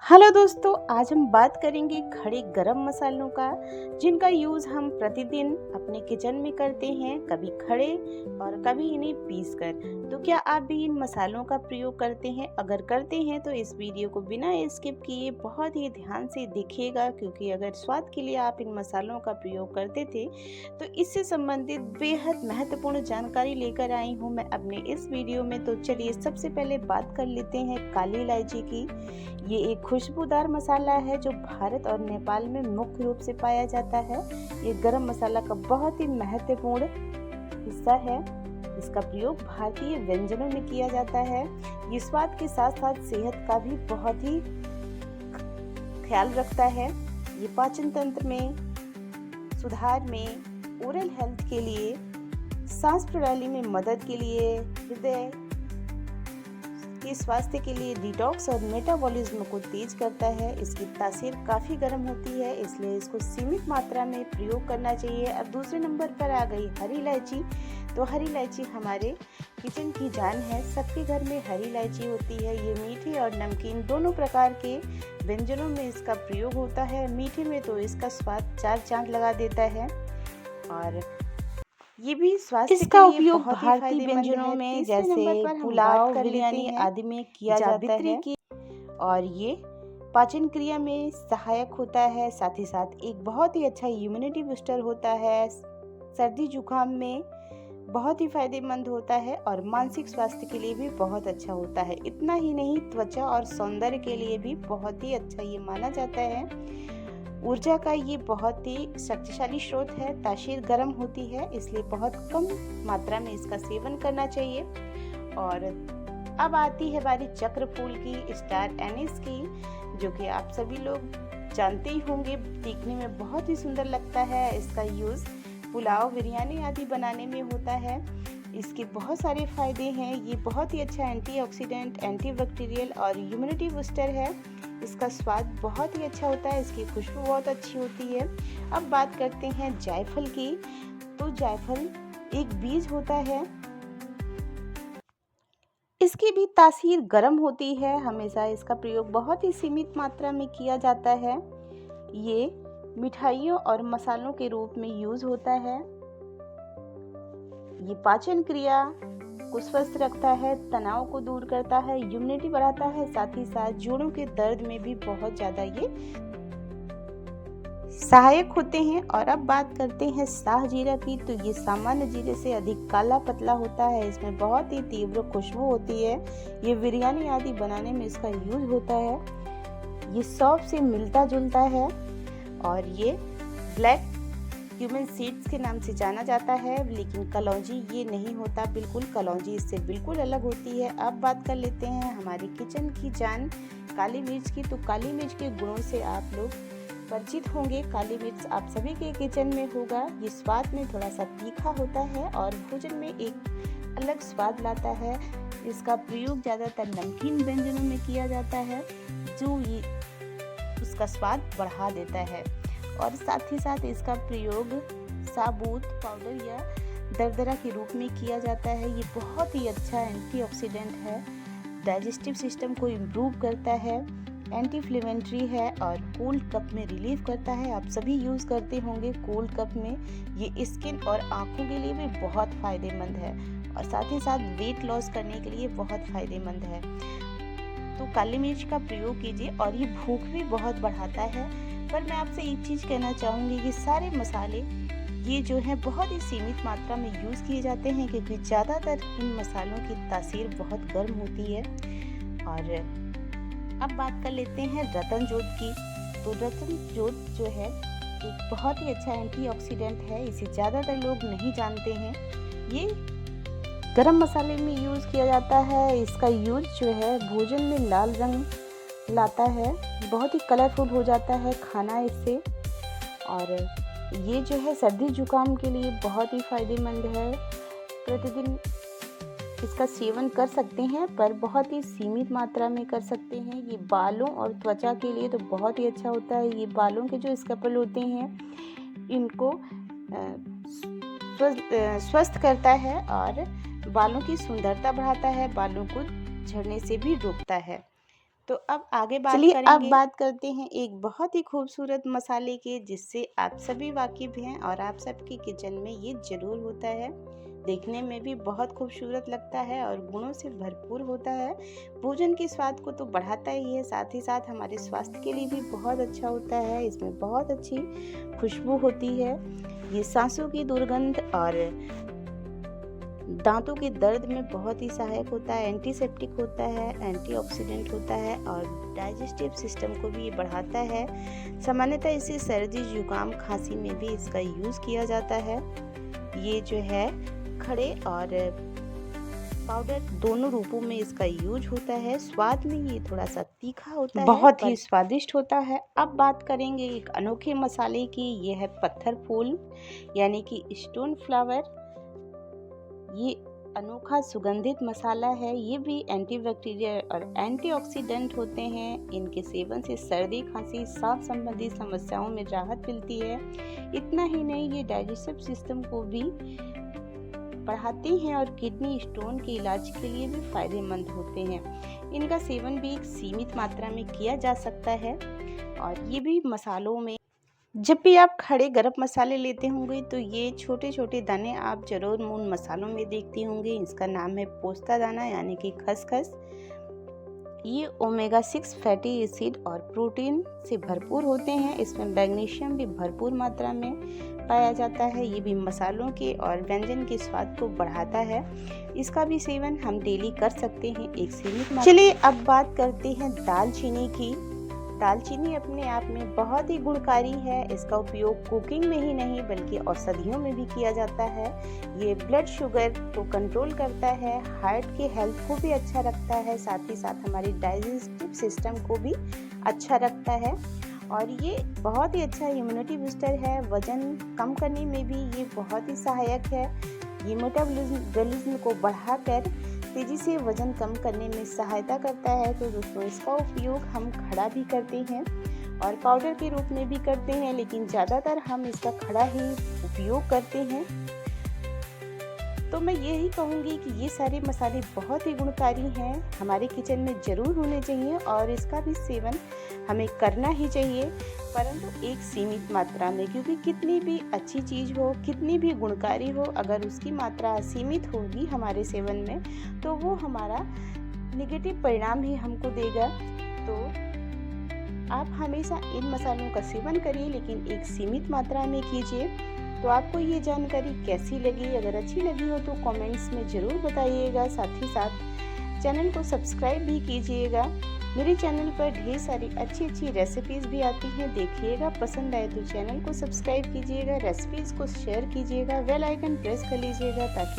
Hello दोस्तों, आज हम बात करेंगे खड़े गरम मसालों का, जिनका यूज़ हम प्रतिदिन अपने किचन में करते हैं, कभी खड़े और कभी इन्हें पीसकर। तो क्या आप भी इन मसालों का प्रयोग करते हैं? अगर करते हैं तो इस वीडियो को बिना स्किप किए बहुत ही ध्यान से देखिएगा, क्योंकि अगर स्वाद के लिए आप इन मसालों का प्रयोग करते थे तो इससे संबंधित बेहद महत्वपूर्ण जानकारी लेकर आई हूँ मैं अपने इस वीडियो में। तो चलिए सबसे पहले बात कर लेते हैं काली इलायची की। ये एक खुशबूदार मसाला है जो भारत और नेपाल में मुख्य रूप से पाया जाता है। ये गरम मसाला का बहुत ही महत्वपूर्ण हिस्सा है। इसका प्रयोग भारतीय व्यंजनों में किया जाता है। ये स्वाद के साथ साथ सेहत का भी बहुत ही ख्याल रखता है। ये पाचन तंत्र में सुधार में, ओरल हेल्थ के लिए, सांस प्रणाली में मदद के लिए, हृदय के स्वास्थ्य के लिए, डिटॉक्स और मेटाबॉलिज्म को तेज करता है। इसकी तासीर काफ़ी गर्म होती है, इसलिए इसको सीमित मात्रा में प्रयोग करना चाहिए। अब दूसरे नंबर पर आ गई हरी इलायची। तो हरी इलायची हमारे किचन की जान है। सबके घर में हरी इलायची होती है। ये मीठे और नमकीन दोनों प्रकार के व्यंजनों में इसका प्रयोग होता है। मीठे में तो इसका स्वाद चार चांद लगा देता है और ये भी स्वास्थ्य इसका के लिए उपयोग बहुत ही भारतीय फायदेमंद व्यंजनों है। में तीसरे जैसे नंबर पर हम पुलाव, बात कर लेते बिरयानी हैं आदि में किया जाता जावित्री है। की, और ये पाचन क्रिया में सहायक होता है। साथ ही साथ एक बहुत ही अच्छा इम्यूनिटी बूस्टर होता है। सर्दी जुकाम में बहुत ही फायदेमंद होता है और मानसिक स्वास्थ्य के लिए भी बहुत अच्छा होता है। इतना ही नहीं, त्वचा और सौंदर्य के लिए भी बहुत ही अच्छा ये माना जाता है। ऊर्जा का ये बहुत ही शक्तिशाली स्रोत है। तासीर गर्म होती है, इसलिए बहुत कम मात्रा में इसका सेवन करना चाहिए। और अब आती है बारी चक्र फूल की, स्टार एनिस की, जो कि आप सभी लोग जानते ही होंगे। दिखने में बहुत ही सुंदर लगता है। इसका यूज़ पुलाव, बिरयानी आदि बनाने में होता है। इसके बहुत सारे फायदे हैं। ये बहुत ही अच्छा एंटीऑक्सीडेंट, एंटीबैक्टीरियल और इम्यूनिटी बूस्टर है। इसका स्वाद बहुत ही अच्छा होता है। इसकी खुशबू बहुत अच्छी होती है। अब बात करते हैं जायफल की। तो जायफल एक बीज होता है। इसकी भी तासीर गर्म होती है। हमेशा इसका प्रयोग बहुत ही सीमित मात्रा में किया जाता है। ये मिठाइयों और मसालों के रूप में यूज होता है। ये पाचन क्रिया को स्वस्थ रखता है, तनाव को दूर करता है, इम्यूनिटी बढ़ाता है। साथ ही साथ जोड़ों के दर्द में भी बहुत ज़्यादा ये सहायक होते हैं। और अब बात करते हैं शाह जीरा की। तो ये सामान्य जीरे से अधिक काला पतला होता है। इसमें बहुत ही तीव्र खुशबू होती है। ये बिरयानी आदि बनाने में इसका यूज होता है। ये सौंफ से मिलता जुलता है और ये ब्लैक क्यूमिन सीड्स के नाम से जाना जाता है। लेकिन कलौंजी ये नहीं होता, बिल्कुल कलौंजी इससे बिल्कुल अलग होती है। अब बात कर लेते हैं हमारे किचन की जान काली मिर्च की। तो काली मिर्च के गुणों से आप लोग परिचित होंगे। काली मिर्च आप सभी के किचन में होगा। ये स्वाद में थोड़ा सा तीखा होता है और भोजन में एक अलग स्वाद लाता है। इसका प्रयोग ज़्यादातर नमकीन व्यंजनों में किया जाता है, जो ये उसका स्वाद बढ़ा देता है। और साथ ही साथ इसका प्रयोग साबुत, पाउडर या दरदरा के रूप में किया जाता है। ये बहुत ही अच्छा एंटीऑक्सीडेंट है, डाइजेस्टिव सिस्टम को इम्प्रूव करता है, एंटी इन्फ्लेमेटरी है और कोल्ड कप में रिलीफ करता है। आप सभी यूज़ करते होंगे कोल्ड कप में। ये स्किन और आँखों के लिए भी बहुत फ़ायदेमंद है और साथ ही साथ वेट लॉस करने के लिए बहुत फ़ायदेमंद है। तो काली मिर्च का प्रयोग कीजिए और ये भूख भी बहुत बढ़ाता है। पर मैं आपसे एक चीज़ कहना चाहूँगी, ये सारे मसाले ये जो है बहुत ही सीमित मात्रा में यूज़ किए जाते हैं, क्योंकि ज़्यादातर इन मसालों की तासीर बहुत गर्म होती है। और अब बात कर लेते हैं रतन जोत की। तो रतन जोत जो है एक बहुत ही अच्छा एंटीऑक्सीडेंट है। इसे ज़्यादातर लोग नहीं जानते हैं। ये गरम मसाले में यूज़ किया जाता है। इसका यूज़ जो है भोजन में लाल रंग लाता है, बहुत ही कलरफुल हो जाता है खाना इससे। और ये जो है सर्दी जुकाम के लिए बहुत ही फायदेमंद है। प्रतिदिन इसका सेवन कर सकते हैं, पर बहुत ही सीमित मात्रा में कर सकते हैं। ये बालों और त्वचा के लिए तो बहुत ही अच्छा होता है। ये बालों के जो स्कैल्प होते हैं इनको स्वस्थ करता है और बालों की सुंदरता बढ़ाता है, बालों को झड़ने से भी रोकता है। तो अब आगे बात चलिए अब करेंगे बात करते हैं एक बहुत ही खूबसूरत मसाले की, जिससे आप सभी वाकिफ़ हैं और आप सबके किचन में ये ज़रूर होता है। देखने में भी बहुत खूबसूरत लगता है और गुणों से भरपूर होता है। भोजन के स्वाद को तो बढ़ाता ही है, साथ ही साथ हमारे स्वास्थ्य के लिए भी बहुत अच्छा होता है। इसमें बहुत अच्छी खुशबू होती है। ये सांसों की दुर्गंध और दांतों के दर्द में बहुत ही सहायक होता है, एंटीसेप्टिक होता है, एंटीऑक्सीडेंट होता है और डाइजेस्टिव सिस्टम को भी ये बढ़ाता है। सामान्यतः इसे सर्दी, जुकाम, खांसी में भी इसका यूज़ किया जाता है। ये जो है खड़े और पाउडर दोनों रूपों में इसका यूज होता है। स्वाद में ये थोड़ा सा तीखा होता है, बहुत ही स्वादिष्ट होता है। अब बात करेंगे एक अनोखे मसाले की, ये है पत्थर फूल यानी कि स्टोन फ्लावर। ये अनोखा सुगंधित मसाला है। ये भी एंटीबैक्टीरियल और एंटीऑक्सीडेंट होते हैं। इनके सेवन से सर्दी, खांसी, सांस संबंधी समस्याओं में राहत मिलती है। इतना ही नहीं, ये डाइजेस्टिव सिस्टम को भी बढ़ाते हैं और किडनी स्टोन के इलाज के लिए भी फायदेमंद होते हैं। इनका सेवन भी एक सीमित मात्रा में किया जा सकता है। और ये भी मसालों में, जब भी आप खड़े गरम मसाले लेते होंगे तो ये छोटे छोटे दाने आप जरूर उन मसालों में देखती होंगे। इसका नाम है पोस्ता दाना यानी कि खसखस। ये ओमेगा 6 फैटी एसिड और प्रोटीन से भरपूर होते हैं। इसमें मैग्नीशियम भी भरपूर मात्रा में पाया जाता है। ये भी मसालों के और व्यंजन के स्वाद को बढ़ाता है। इसका भी सेवन हम डेली कर सकते हैं एक सीमित मात्रा। चलिए अब बात करते हैं दालचीनी की। दालचीनी अपने आप में बहुत ही गुणकारी है। इसका उपयोग कुकिंग में ही नहीं बल्कि औषधियों में भी किया जाता है। ये ब्लड शुगर को कंट्रोल करता है, हार्ट की हेल्थ को भी अच्छा रखता है, साथ ही साथ हमारी डाइजेस्टिव सिस्टम को भी अच्छा रखता है। और ये बहुत ही अच्छा इम्यूनिटी बूस्टर है। वजन कम करने में भी ये बहुत ही सहायक है। ये मेटाबॉलिज्म को बढ़ाकर तेजी से वजन कम करने में सहायता करता है। तो दोस्तों, इसका उपयोग हम खड़ा भी करते हैं और पाउडर के रूप में भी करते हैं, लेकिन ज़्यादातर हम इसका खड़ा ही उपयोग करते हैं। तो मैं यही कहूँगी कि ये सारे मसाले बहुत ही गुणकारी हैं, हमारे किचन में ज़रूर होने चाहिए और इसका भी सेवन हमें करना ही चाहिए, परंतु एक सीमित मात्रा में। क्योंकि कितनी भी अच्छी चीज़ हो, कितनी भी गुणकारी हो, अगर उसकी मात्रा असीमित होगी हमारे सेवन में तो वो हमारा नेगेटिव परिणाम ही हमको देगा। तो आप हमेशा इन मसालों का सेवन करिए, लेकिन एक सीमित मात्रा में कीजिए। तो आपको ये जानकारी कैसी लगी? अगर अच्छी लगी हो तो कमेंट्स में ज़रूर बताइएगा। साथ ही साथ चैनल को सब्सक्राइब भी कीजिएगा। मेरे चैनल पर ढेर सारी अच्छी रेसिपीज़ भी आती हैं, देखिएगा। पसंद आए तो चैनल को सब्सक्राइब कीजिएगा, रेसिपीज़ को शेयर कीजिएगा, बेल आइकन प्रेस कर लीजिएगा ताकि